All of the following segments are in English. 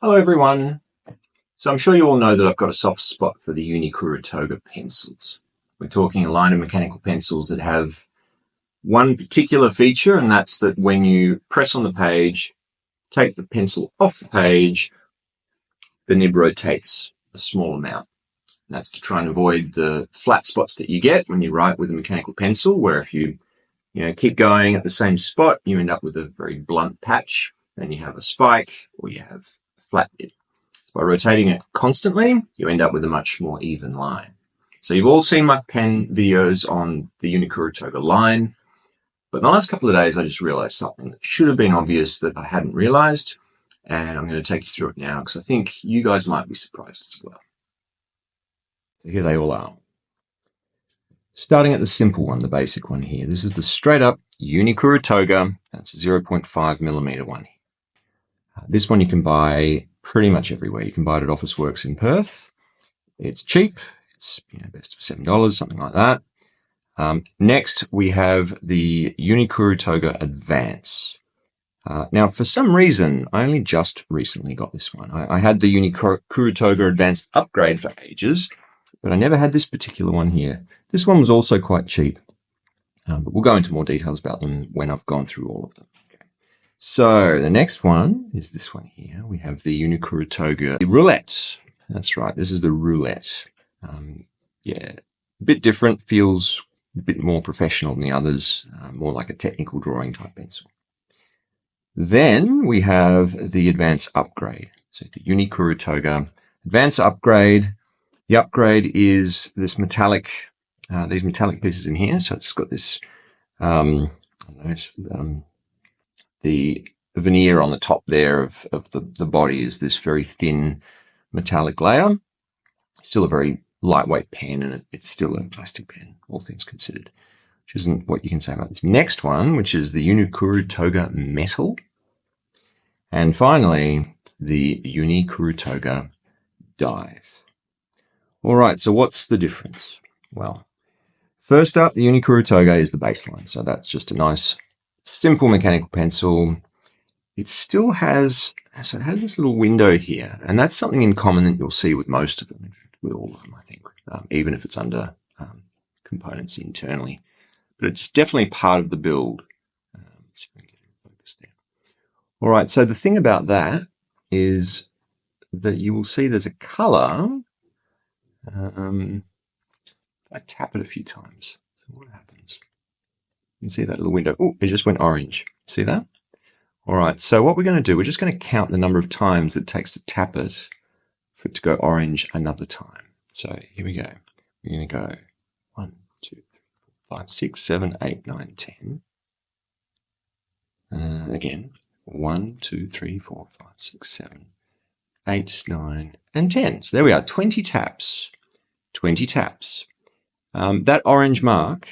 Hello everyone. So I'm sure you all know that I've got a soft spot for the Uni Kuru Toga pencils. We're talking a line of mechanical pencils that have one particular feature, and that's that when you press on the page, take the pencil off the page, the nib rotates a small amount. That's to try and avoid the flat spots that you get when you write with a mechanical pencil, where if you keep going at the same spot, you end up with a very blunt patch, then you have a spike or you have a flat bit. By rotating it constantly, you end up with a much more even line. So you've all seen my pen videos on the Uni Kuru Toga line, but in the last couple of days I just realized something that should have been obvious that I hadn't realized, and I'm going to take you through it now because I think you guys might be surprised as well. So here they all are. Starting at the simple one, the basic one here. This is the straight up Uni Kuru Toga. That's a 0.5 millimeter one. This one you can buy pretty much everywhere. You can buy it at Officeworks in Perth. It's cheap. It's best of $7, something like that. Next, we have the Uni Kuru Toga Advance. Now, for some reason, I only just recently got this one. I had the Uni Kuru Toga Advance upgrade for ages, but I never had this particular one here. This one was also quite cheap, but we'll go into more details about them when I've gone through all of them. So the next one is this one here. We have the Uni Kuru Toga Roulette. That's right. This is the Roulette. A bit different. Feels a bit more professional than the others. More like a technical drawing type pencil. Then we have the Advance Upgrade. So the Uni Kuru Toga Advance Upgrade. The upgrade is this metallic, these metallic pieces in here. So it's got this, the veneer on the top there of the body is this very thin metallic layer. Still a very lightweight pen, and it's still a plastic pen, all things considered, which isn't what you can say about this next one, which is the Uni Kuru Toga Metal. And finally, the Uni Kuru Toga Dive. All right, so what's the difference? Well, first up, the Uni Kuru Toga is the baseline. So that's just a nice simple mechanical pencil. It still has, so it has this little window here, and that's something in common that you'll see with most of them, with all of them, I think, even if it's under components internally. But it's definitely part of the build. Let's see if we can get it focused there. All right, so the thing about that is that you will see there's a color. If I tap it a few times, so what happens? You can see that little window. Oh, it just went orange. See that? All right, so what we're going to do, we're just going to count the number of times it takes to tap it for it to go orange another time. So here we go. We're going to go 1, 2, 3, 4, 5, 6, 7, 8, 9, 10. Again, 1, 2, 3, 4, 5, 6, 7, 8, 9, and 10. So there we are, 20 taps. 20 taps. That orange mark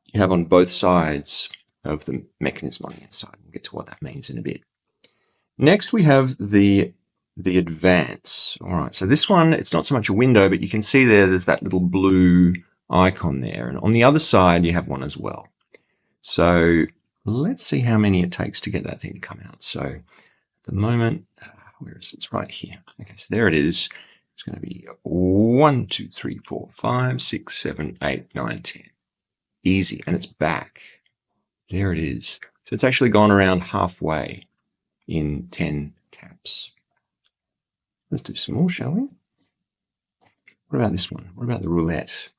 you have on both sides of the mechanism on the inside. We'll get to what that means in a bit. Next, we have the Advance. All right, so this one, it's not so much a window, but you can see there's that little blue icon there. And on the other side, you have one as well. So let's see how many it takes to get that thing to come out. So at the moment, where is it? It's right here. Okay, so there it is. It's going to be 1, 2, 3, 4, 5, 6, 7, 8, 9, 10. Easy, and it's back. There it is. So it's actually gone around halfway in 10 taps. Let's do some more, shall we? What about this one? What about the Roulette?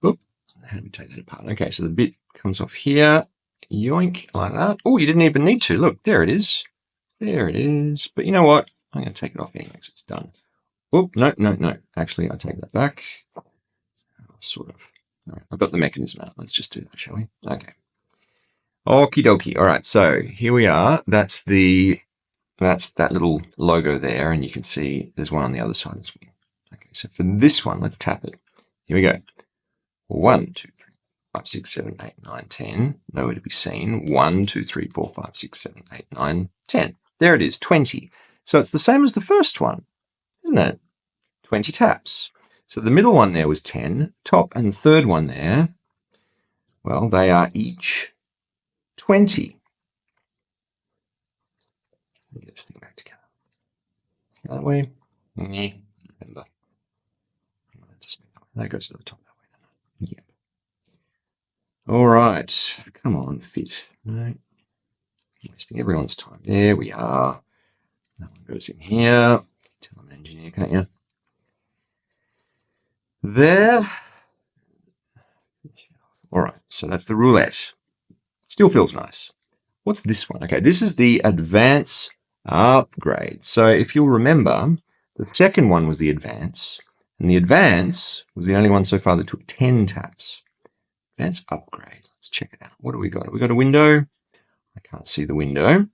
Oop, how do we take that apart? Okay, so the bit comes off here. Yoink, like that. Oh, you didn't even need to. Look, there it is. There it is. But you know what? I'm going to take it off anyway because it's done. Oh, no. Actually, I take that back. Sort of. All right, I've got the mechanism out. Let's just do that, shall we? Okay. Okie dokie. All right, so here we are. That's that little logo there, and you can see there's one on the other side as well. Okay, so for this one, let's tap it. Here we go. 1, 2, 3, 5, 6, 7, 8, 9, 10. Nowhere to be seen. 1, 2, 3, 4, 5, 6, 7, 8, 9, 10. There it is, 20. So it's the same as the first one, isn't it? 20 taps. So the middle one there was 10. Top and the third one there, well, they are each 20. Let me get this thing back together. That way? Yeah. Remember. That goes to the top that way. Yep. All right. Come on, fit. No. Wasting everyone's time. There we are. That one goes in here. Tell I'm an engineer, can't you? There. All right. So that's the roulette. Still feels nice. What's this one? Okay, this is the advance upgrade. So if you'll remember, the second one was the advance, and the advance was the only one so far that took 10 taps. Advance upgrade. Let's check it out. What do we got? We got a window. I can't see the window.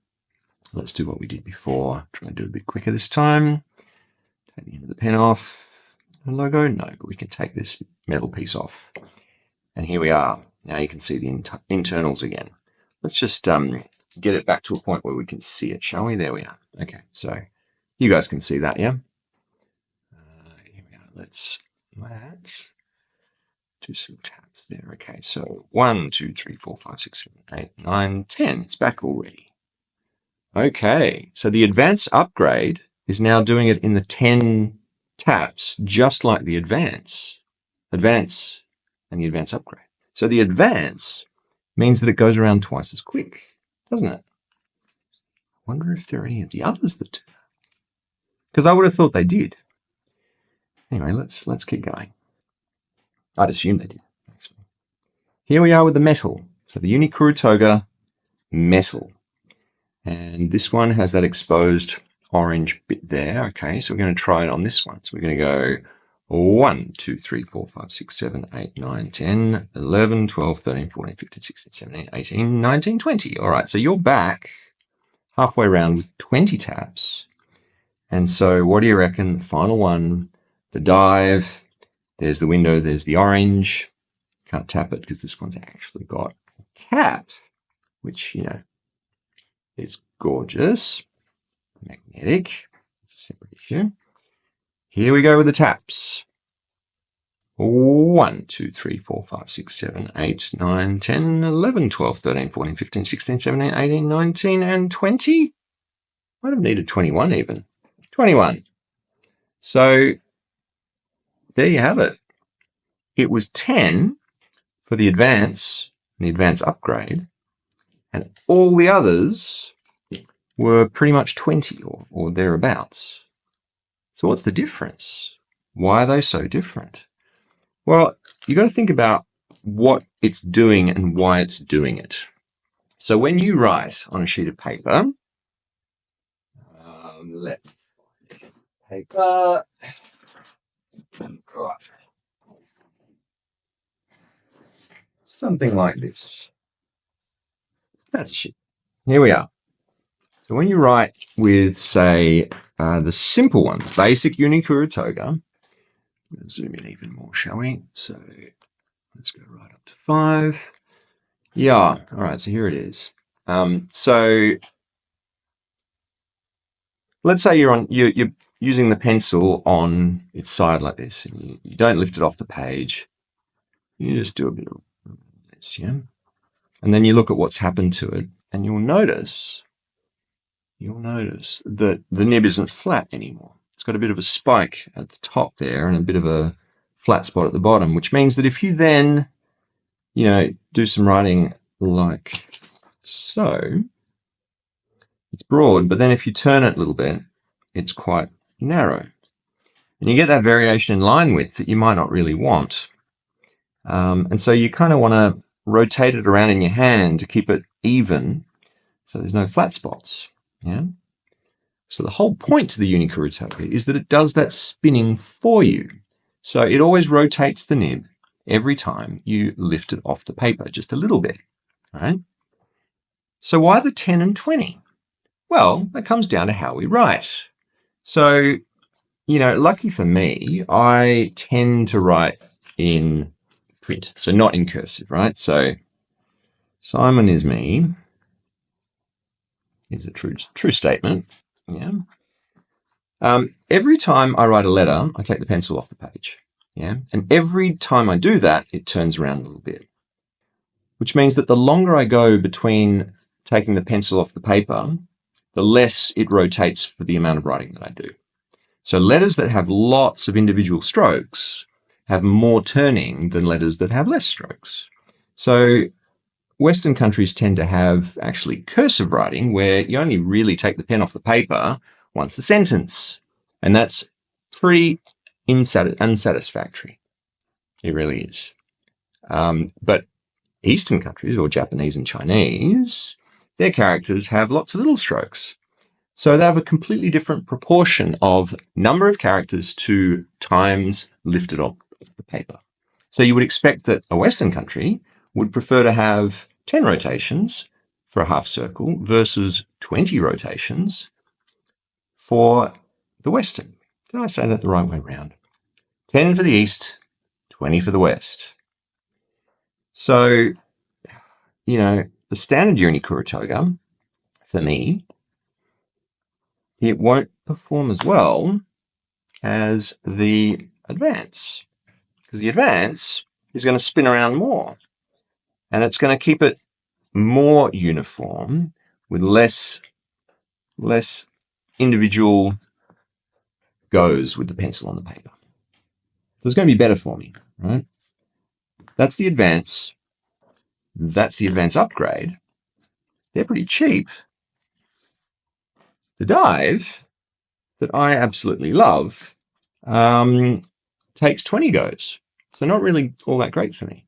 Let's do what we did before. Try and do it a bit quicker this time. Take the end of the pen off. The logo? No, but we can take this metal piece off. And here we are. Now you can see the internals again. Let's just get it back to a point where we can see it, shall we? There we are. Okay, so you guys can see that, yeah? Here we are. Let's do some taps there. Okay, so 1, 2, 3, 4, 5, 6, 7, 8, 9, 10. It's back already. Okay, so the advance upgrade is now doing it in the 10 taps, just like the advance, and the advance upgrade. So the advance means that it goes around twice as quick, doesn't it? I wonder if there are any of the others that do that. Because I would have thought they did. Anyway, let's keep going. I'd assume they did, actually. Here we are with the metal. So the Uni Kuru Toga metal. And this one has that exposed orange bit there. Okay, so we're going to try it on this one. So we're going to go 1, 2, 3, 4, 5, 6, 7, 8, 9, 10, 11, 12, 13, 14, 15, 16, 17, 18, 19, 20. All right, so you're back halfway around with 20 taps. And so what do you reckon? The final one, the dive, there's the window, there's the orange. Can't tap it because this one's actually got a cap, which, you know, is gorgeous. Magnetic. It's a separate issue. Here we go with the taps. 1, 2, 3, 4, 5, 6, 7, 8, 9, 10, 11, 12, 13, 14, 15, 16, 17, 18, 19, and 20. Might have needed 21 even. 21. So there you have it. It was 10 for the advance upgrade, and all the others were pretty much 20 or thereabouts. So what's the difference? Why are they so different? Well, you got to think about what it's doing and why it's doing it. So when you write on a sheet of paper, something like this. That's a sheet. Here we are. So when you write with, say, the simple one, basic Uni Kuru Toga, let's zoom in even more, shall we? So let's go right up to 5. Yeah, all right, so here it is. So let's say you're using the pencil on its side like this, and you don't lift it off the page. You just do a bit of this, yeah? And then you look at what's happened to it, and you'll notice that the nib isn't flat anymore. It's got a bit of a spike at the top there and a bit of a flat spot at the bottom, which means that if you then, you know, do some writing like so, it's broad, but then if you turn it a little bit, it's quite narrow. And you get that variation in line width that you might not really want. And so you kind of want to rotate it around in your hand to keep it even so there's no flat spots. Yeah. So the whole point to the Uni Kuru Toga is that it does that spinning for you. So it always rotates the nib every time you lift it off the paper, just a little bit, right? So why the 10 and 20? Well, that comes down to how we write. So, you know, lucky for me, I tend to write in print, so not in cursive, right? So Simon is me. Is a true statement. Yeah. Every time I write a letter, I take the pencil off the page. Yeah. And every time I do that, it turns around a little bit, which means that the longer I go between taking the pencil off the paper, the less it rotates for the amount of writing that I do. So letters that have lots of individual strokes have more turning than letters that have less strokes. So Western countries tend to have actually cursive writing, where you only really take the pen off the paper once a sentence. And that's pretty unsatisfactory. It really is. But Eastern countries, or Japanese and Chinese, their characters have lots of little strokes. So they have a completely different proportion of number of characters to times lifted off the paper. So you would expect that a Western country would prefer to have 10 rotations for a half circle versus 20 rotations for the Western. Did I say that the right way around? 10 for the East, 20 for the West. So, the standard Uni Kuru Toga, for me, it won't perform as well as the Advance, because the Advance is going to spin around more, and it's going to keep it more uniform with less individual goes with the pencil on the paper. So it's going to be better for me, right? That's the Advance. That's the Advance upgrade. They're pretty cheap. The Dive, that I absolutely love, takes 20 goes. So not really all that great for me.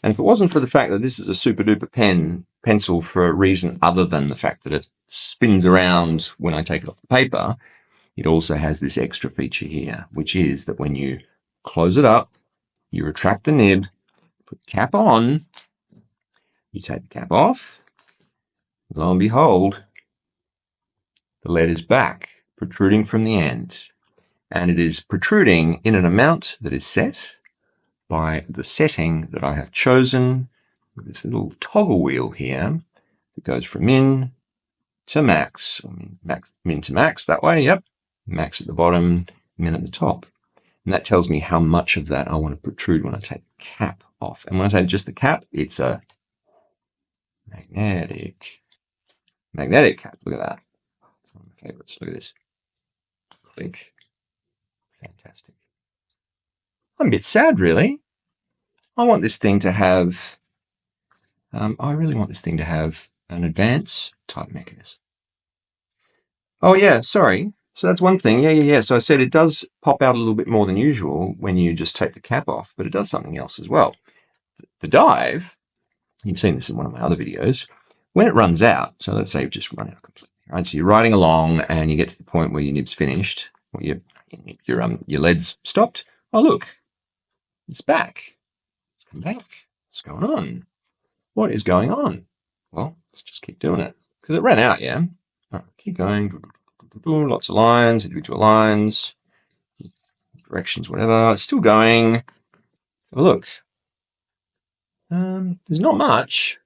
And if it wasn't for the fact that this is a super duper pencil for a reason other than the fact that it spins around when I take it off the paper, it also has this extra feature here, which is that when you close it up, you retract the nib, put the cap on, you take the cap off, lo and behold, the lead is back, protruding from the end. And it is protruding in an amount that is set by the setting that I have chosen with this little toggle wheel here that goes from min to max, or min to max that way, yep. Max at the bottom, min at the top. And that tells me how much of that I want to protrude when I take the cap off. And when I say just the cap, it's a magnetic cap. Look at that. It's one of my favorites. Look at this. Click. Fantastic. I'm a bit sad, really. I want this thing to have, I really want this thing to have an Advance type mechanism. Oh yeah, sorry. So that's one thing. Yeah. So I said it does pop out a little bit more than usual when you just take the cap off, but it does something else as well. The Dive, you've seen this in one of my other videos, when it runs out, so let's say you've just run out completely, right? So you're riding along and you get to the point where your nib's finished, or your lead's stopped. Oh look, it's back. It's come back. What's going on? What is going on? Well, let's just keep doing it because it ran out, yeah? All right, keep going. Lots of lines, individual lines, directions, whatever. It's still going. Have a look. There's not much,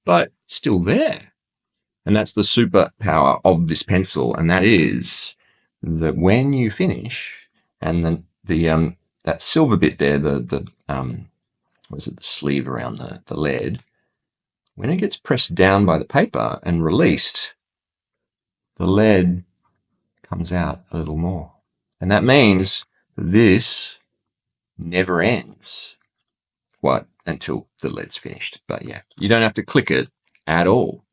but it's still there. And that's the superpower of this pencil, and that is that when you finish, and then that silver bit there, the sleeve around the lead, when it gets pressed down by the paper and released, the lead comes out a little more. And that means this never ends. What? Until the lead's finished. But yeah, you don't have to click it at all.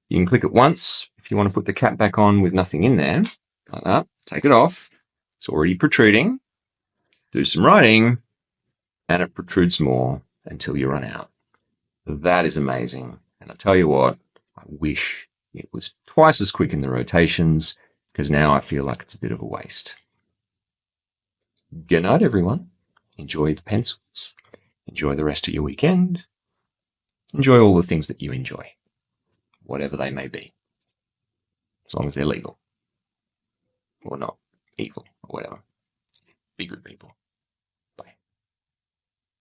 You can click it once if you want to put the cap back on with nothing in there. Like that. Take it off. It's already protruding. Do some writing, and it protrudes more until you run out. That is amazing. And I tell you what, I wish it was twice as quick in the rotations, because now I feel like it's a bit of a waste. Good night, everyone. Enjoy the pencils. Enjoy the rest of your weekend. Enjoy all the things that you enjoy, whatever they may be, as long as they're legal or not evil or whatever. Be good people.